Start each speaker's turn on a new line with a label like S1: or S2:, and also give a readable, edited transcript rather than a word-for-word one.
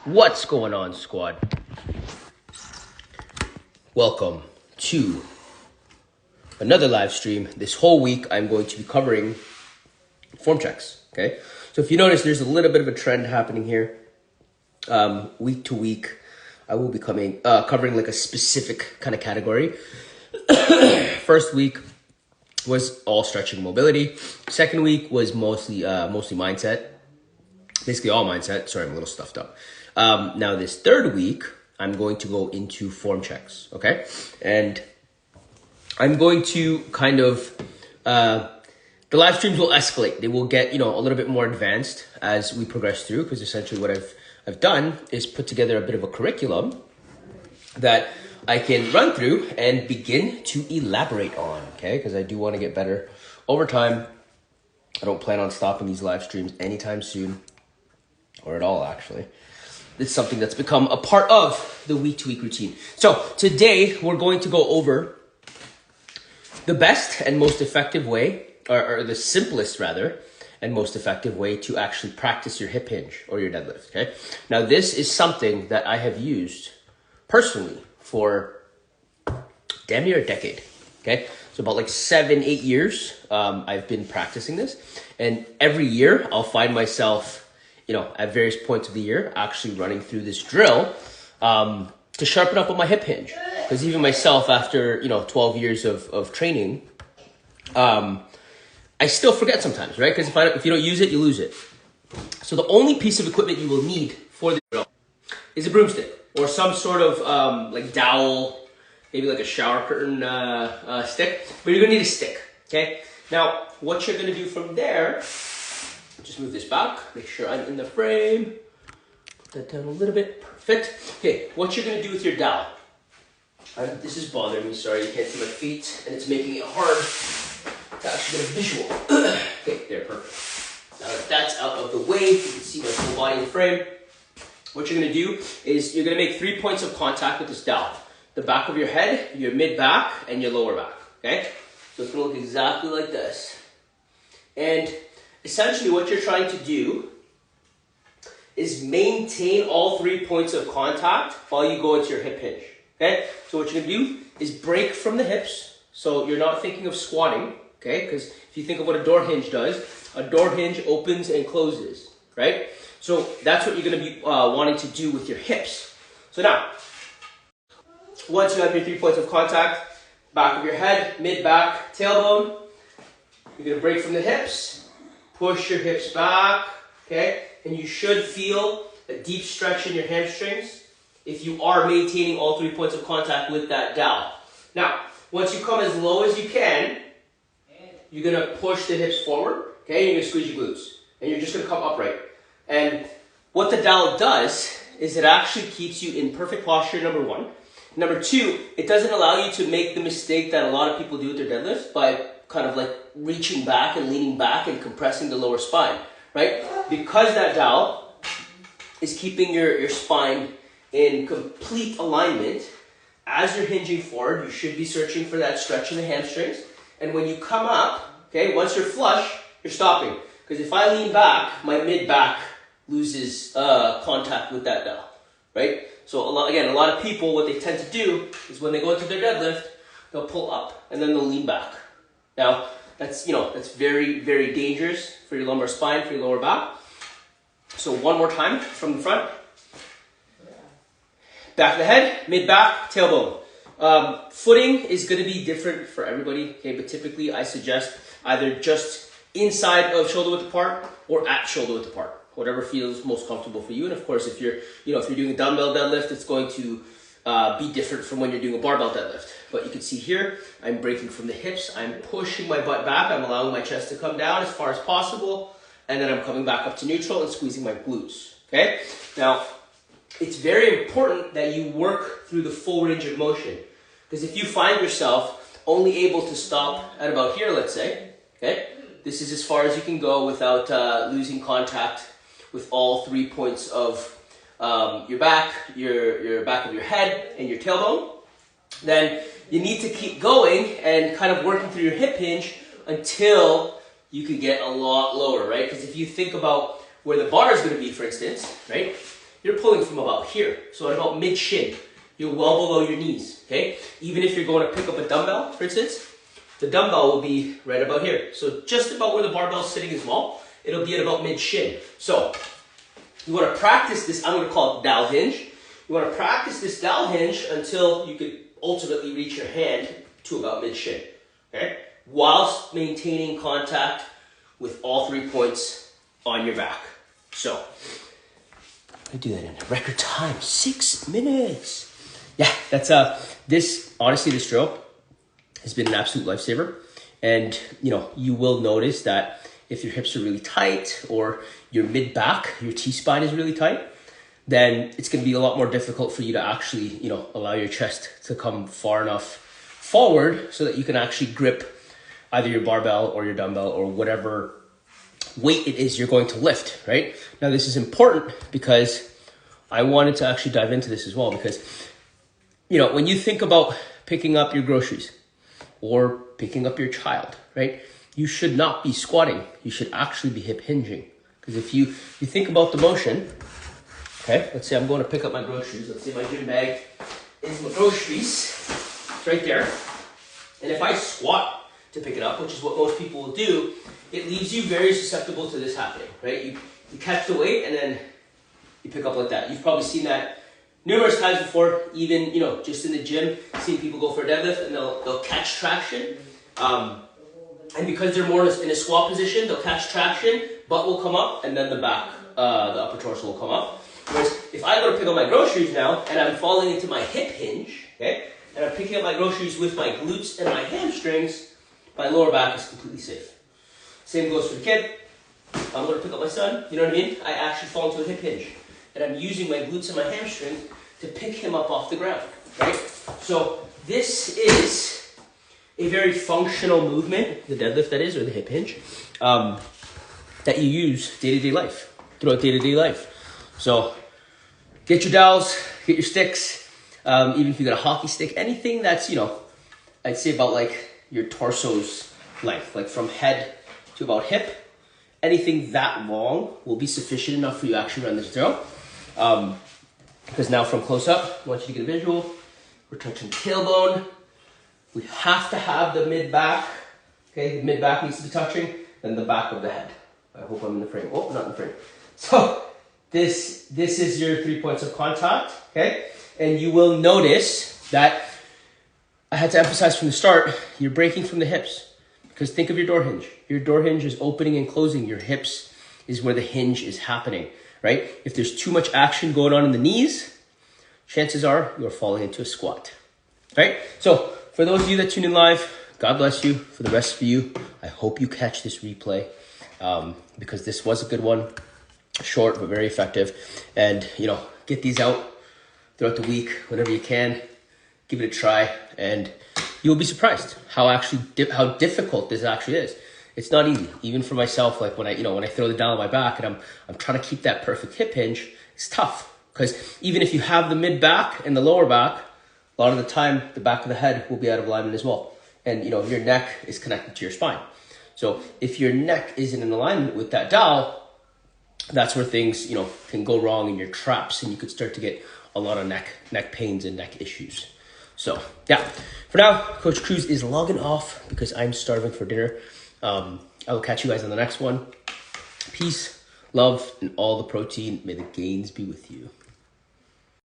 S1: What's going on, squad? Welcome to another live stream. This whole week, I'm going to be covering form checks, okay? So if you notice, there's a little bit of a trend happening here. Week to week, I will be covering like a specific kind of category. First week was all stretching mobility. Second week was mostly mindset. Basically all mindset. Sorry, I'm a little stuffed up. Now this third week, I'm going to go into form checks, okay? And I'm going to kind of, the live streams will escalate. They will get, a little bit more advanced as we progress through, because essentially what I've done is put together a bit of a curriculum that I can run through and begin to elaborate on, okay? Because I do want to get better over time. I don't plan on stopping these live streams anytime soon, or at all, actually. It's something that's become a part of the week-to-week routine. So today, we're going to go over the best and most effective way, or the simplest, rather, and most effective way to actually practice your hip hinge or your deadlift, okay? Now, this is something that I have used personally for damn near a decade, okay? So about like 7-8 years, I've been practicing this. And every year, I'll find myself at various points of the year, actually running through this drill to sharpen up on my hip hinge. Because even myself, after 12 years of training, I still forget sometimes, right? Because if you don't use it, you lose it. So the only piece of equipment you will need for the drill is a broomstick or some sort of like dowel, maybe like a shower curtain stick. But you're gonna need a stick, okay? Now, what you're gonna do from there, just move this back, make sure I'm in the frame. Put that down a little bit, perfect. Okay, what you're gonna do with your dowel. This is bothering me, sorry, you can't see my feet, and it's making it hard to actually get a visual. Okay, there, perfect. Now that that's out of the way, you can see my full body in the frame. What you're gonna do is you're gonna make 3 points of contact with this dowel. The back of your head, your mid-back, and your lower back, okay? So it's gonna look exactly like this. And essentially what you're trying to do is maintain all 3 points of contact while you go into your hip hinge, okay? So what you're gonna do is break from the hips, so you're not thinking of squatting, okay? Because if you think of what a door hinge does, a door hinge opens and closes, right? So that's what you're gonna be wanting to do with your hips. So now, once you have your 3 points of contact, back of your head, mid-back, tailbone, you're gonna break from the hips, push your hips back, okay? And you should feel a deep stretch in your hamstrings if you are maintaining all 3 points of contact with that dowel. Now, once you come as low as you can, you're gonna push the hips forward, okay? You're gonna squeeze your glutes, and you're just gonna come upright. And what the dowel does is it actually keeps you in perfect posture, number one. Number two, it doesn't allow you to make the mistake that a lot of people do with their deadlifts by kind of like reaching back and leaning back and compressing the lower spine, right? Because that dowel is keeping your spine in complete alignment, as you're hinging forward, you should be searching for that stretch in the hamstrings. And when you come up, okay, once you're flush, you're stopping. Because if I lean back, my mid-back loses contact with that dowel, right? So a lot of people, what they tend to do is when they go into their deadlift, they'll pull up and then they'll lean back. Now, that's very, very dangerous for your lumbar spine, for your lower back. So one more time from the front. Back of the head, mid-back, tailbone. Footing is going to be different for everybody, okay? But typically I suggest either just inside of shoulder width apart or at shoulder width apart. Whatever feels most comfortable for you. And of course, if you're doing a dumbbell deadlift, it's going to be different from when you're doing a barbell deadlift. But you can see here, I'm breaking from the hips. I'm pushing my butt back. I'm allowing my chest to come down as far as possible. And then I'm coming back up to neutral and squeezing my glutes, okay? Now, it's very important that you work through the full range of motion. Because if you find yourself only able to stop at about here, let's say, okay? This is as far as you can go without losing contact with all 3 points of your back, your back of your head, and your tailbone. Then you need to keep going and kind of working through your hip hinge until you can get a lot lower, right? Because if you think about where the bar is going to be, for instance, right? you're pulling from about here. So at about mid-shin, you're well below your knees, okay? Even if you're going to pick up a dumbbell, for instance, the dumbbell will be right about here. So just about where the barbell's sitting as well, it'll be at about mid-shin. So you want to practice this, I'm going to call it dowel hinge. You want to practice this dowel hinge until you could ultimately reach your hand to about mid-shin, okay? Whilst maintaining contact with all 3 points on your back. So, I do that in a record time, 6 minutes. Yeah, that's honestly, this drill has been an absolute lifesaver. And, you will notice that if your hips are really tight or your mid-back, your T-spine is really tight, then it's going to be a lot more difficult for you to actually, allow your chest to come far enough forward so that you can actually grip either your barbell or your dumbbell or whatever weight it is you're going to lift, right? Now, this is important because I wanted to actually dive into this as well because, when you think about picking up your groceries or picking up your child, right? You should not be squatting. You should actually be hip hinging. Because if you think about the motion, okay, let's say I'm going to pick up my groceries. Let's say my gym bag is my groceries. It's right there. And if I squat to pick it up, which is what most people will do, it leaves you very susceptible to this happening, right? You catch the weight and then you pick up like that. You've probably seen that numerous times before, even, just in the gym, seeing people go for a deadlift and they'll catch traction. And because they're more in a squat position, they'll catch traction, butt will come up, and then the back, the upper torso will come up. Whereas if I go to pick up my groceries now, and I'm falling into my hip hinge, okay, and I'm picking up my groceries with my glutes and my hamstrings, my lower back is completely safe. Same goes for the kid. I'm going to pick up my son, you know what I mean? I actually fall into a hip hinge. And I'm using my glutes and my hamstrings to pick him up off the ground, right? So this is a very functional movement, the deadlift that is, or the hip hinge, that you use day-to-day life, throughout day-to-day life. So get your dowels, get your sticks, even if you got a hockey stick, anything that's, I'd say about like your torso's length, like from head to about hip, anything that long will be sufficient enough for you to actually run this drill. Because now from close up, I want you to get a visual. We're touching the tailbone. We have to have the mid-back. Okay, the mid-back needs to be touching, then the back of the head. I hope I'm in the frame. Oh, not in the frame. So this is your 3 points of contact, okay? And you will notice that I had to emphasize from the start, you're breaking from the hips. Because think of your door hinge. Your door hinge is opening and closing. Your hips is where the hinge is happening, right? If there's too much action going on in the knees, chances are you're falling into a squat, right? So for those of you that tune in live, God bless you. For the rest of you, I hope you catch this replay because this was a good one. Short, but very effective. And, get these out throughout the week whenever you can. Give it a try and you'll be surprised how difficult this actually is. It's not easy, even for myself. Like when I throw the dowel on my back and I'm trying to keep that perfect hip hinge, it's tough because even if you have the mid back and the lower back, a lot of the time the back of the head will be out of alignment as well. And your neck is connected to your spine. So if your neck isn't in alignment with that dowel, that's where things can go wrong in your traps, and you could start to get a lot of neck pains and neck issues. So yeah, for now, Coach Cruz is logging off because I'm starving for dinner. I will catch you guys on the next one. Peace, love, and all the protein. May the gains be with you.